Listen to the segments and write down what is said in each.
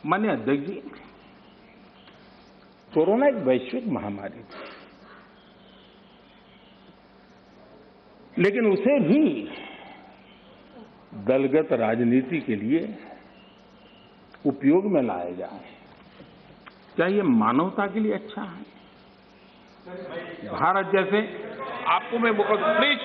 माननीय अध्यक्ष जी, कोरोना एक वैश्विक महामारी थी, लेकिन उसे भी दलगत राजनीति के लिए उपयोग में लाया जाए, क्या ये मानवता के लिए अच्छा है? भारत जैसे आपको मैं प्लीज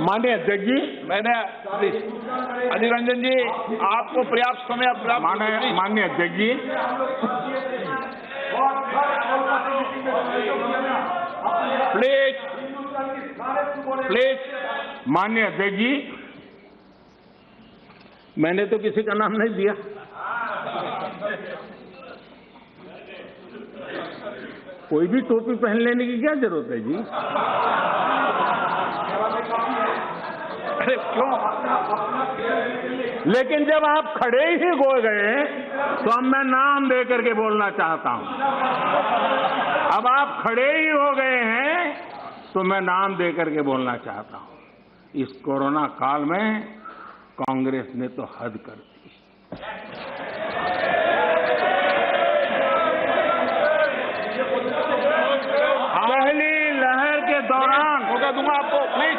माननीय अध्यक्ष जी, मैंने प्लीज अधीर रंजन जी, आपको पर्याप्त समय माननीय अध्यक्ष जी, प्लीज माननीय अध्यक्ष जी, मैंने तो किसी का नाम नहीं दिया। कोई भी टोपी पहन लेने की क्या जरूरत है जी? अरे क्यों? लेकिन जब आप खड़े ही हो गए तो अब मैं नाम दे करके बोलना चाहता हूं। अब आप खड़े ही हो गए हैं तो मैं नाम दे करके बोलना चाहता हूं। इस कोरोना काल में कांग्रेस ने तो हद कर दी। पहली लहर के दौरान मौका दूंगा आपको, प्लीज।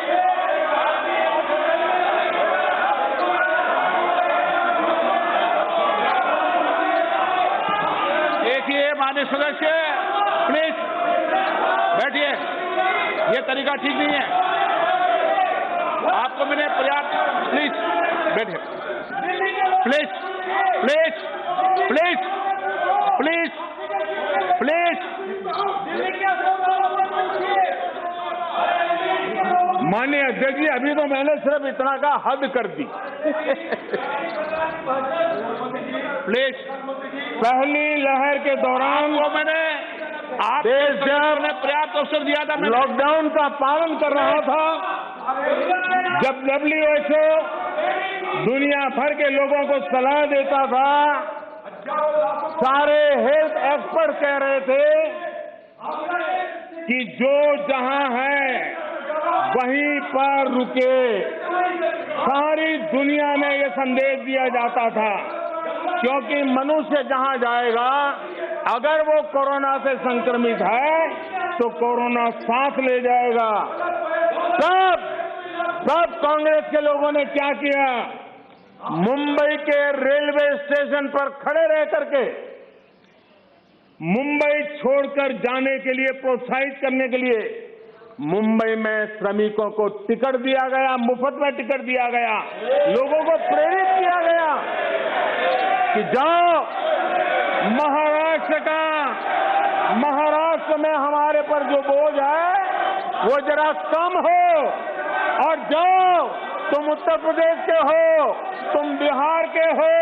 देखिए माननीय सदस्य, प्लीज बैठिए, ये तरीका ठीक नहीं है। आपको मैंने पर्याप्त, प्लीज बैठिए, please please please please please. माननीय अध्यक्ष जी, अभी तो मैंने सिर्फ इतना का हद कर दी। प्लीज, पहली लहर के दौरान वो मैंने आप देश जब पर्याप्त अवसर दिया था, लॉकडाउन का पालन कर रहा था, जब WHO दुनिया भर के लोगों को सलाह देता था, सारे हेल्थ एक्सपर्ट कह रहे थे कि जो जहां है वहीं पर रुके। सारी दुनिया में ये संदेश दिया जाता था, क्योंकि मनुष्य जहां जाएगा, अगर वो कोरोना से संक्रमित है तो कोरोना सांस ले जाएगा। तब कांग्रेस के लोगों ने क्या किया? मुंबई के रेलवे स्टेशन पर खड़े रह करके मुंबई छोड़कर जाने के लिए प्रोत्साहित करने के लिए मुंबई में श्रमिकों को टिकट दिया गया, मुफ्त में टिकट दिया गया, लोगों को प्रेरित किया गया कि जाओ महाराष्ट्र में हमारे पर जो बोझ है वो जरा कम हो, और जाओ, तुम उत्तर प्रदेश के हो, तुम बिहार के हो,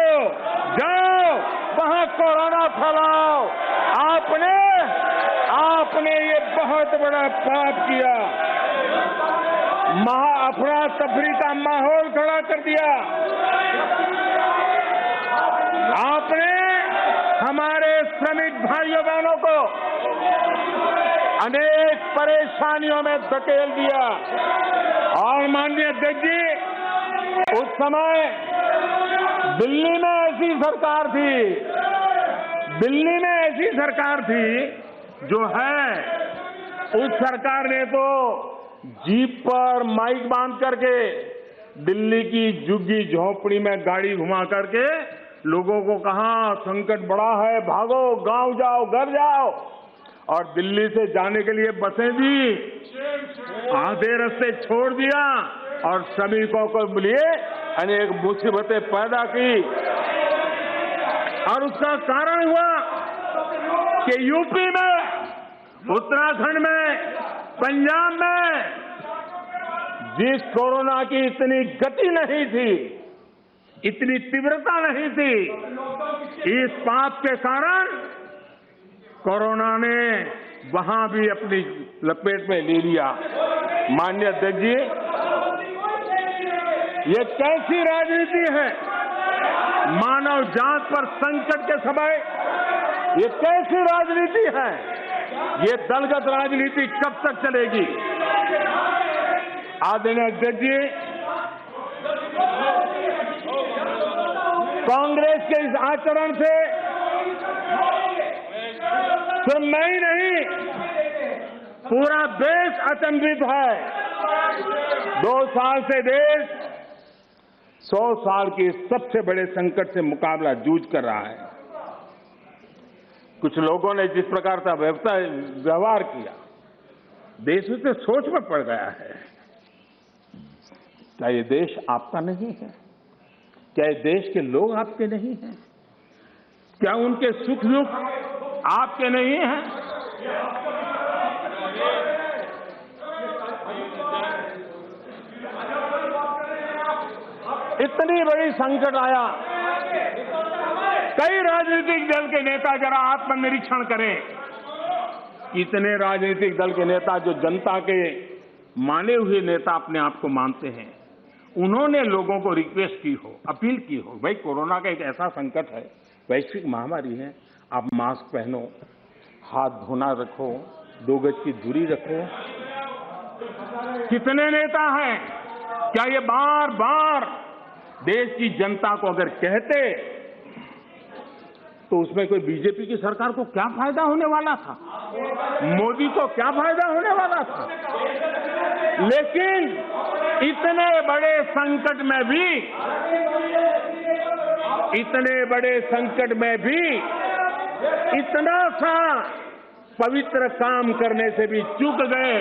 जाओ वहां कोरोना फैलाओ। आपने ये बहुत बड़ा पाप किया, अफरा तफरी का माहौल खड़ा कर दिया। आपने हमारे श्रमिक भाइयों बहनों को अनेक परेशानियों में धकेल दिया। और माननीय अध्यक्ष जी, उस समय दिल्ली में ऐसी सरकार थी जो है, उस सरकार ने तो जीप पर माइक बांध करके दिल्ली की झुग्गी झोपड़ी में गाड़ी घुमा करके लोगों को कहा संकट बड़ा है, भागो, गांव जाओ, घर जाओ। और दिल्ली से जाने के लिए बसें दी, आधे रास्ते छोड़ दिया और श्रमिकों को लिए अनेक मुसीबतें पैदा की। और उसका कारण हुआ कि यूपी में, उत्तराखंड में, पंजाब में जिस कोरोना की इतनी गति नहीं थी, इतनी तीव्रता नहीं थी, इस पाप के कारण कोरोना ने वहां भी अपनी लपेट में ले लिया। माननीय अध्यक्ष जी, ये कैसी राजनीति है? मानव जात पर संकट के समय ये कैसी राजनीति है? ये दलगत राजनीति कब तक चलेगी? आदरणीय अध्यक्ष जी, कांग्रेस के इस आचरण से सिर्फ मैं ही नहीं, पूरा देश अचंभित है। 2 साल से देश 100 साल के सबसे बड़े संकट से मुकाबला जूझ कर रहा है। कुछ लोगों ने जिस प्रकार का व्यवहार किया, देश उससे सोच में पड़ गया है। क्या ये देश आपका नहीं है? क्या ये देश के लोग आपके नहीं हैं? क्या उनके सुख दुख आपके नहीं हैं? इतनी बड़ी संकट आया, कई राजनीतिक दल के नेता जरा आत्मनिरीक्षण करें। इतने राजनीतिक दल के नेता जो जनता के माने हुए नेता अपने आप को मानते हैं, उन्होंने लोगों को रिक्वेस्ट की हो, अपील की हो, भाई कोरोना का एक ऐसा संकट है, वैश्विक महामारी है, आप मास्क पहनो, हाथ धोना रखो, 2 गज की दूरी रखो। कितने नेता हैं? क्या ये बार बार देश की जनता को अगर कहते तो उसमें कोई बीजेपी की सरकार को क्या फायदा होने वाला था? मोदी को क्या फायदा होने वाला था? लेकिन इतने बड़े संकट में भी इतना सा पवित्र काम करने से भी चूक गए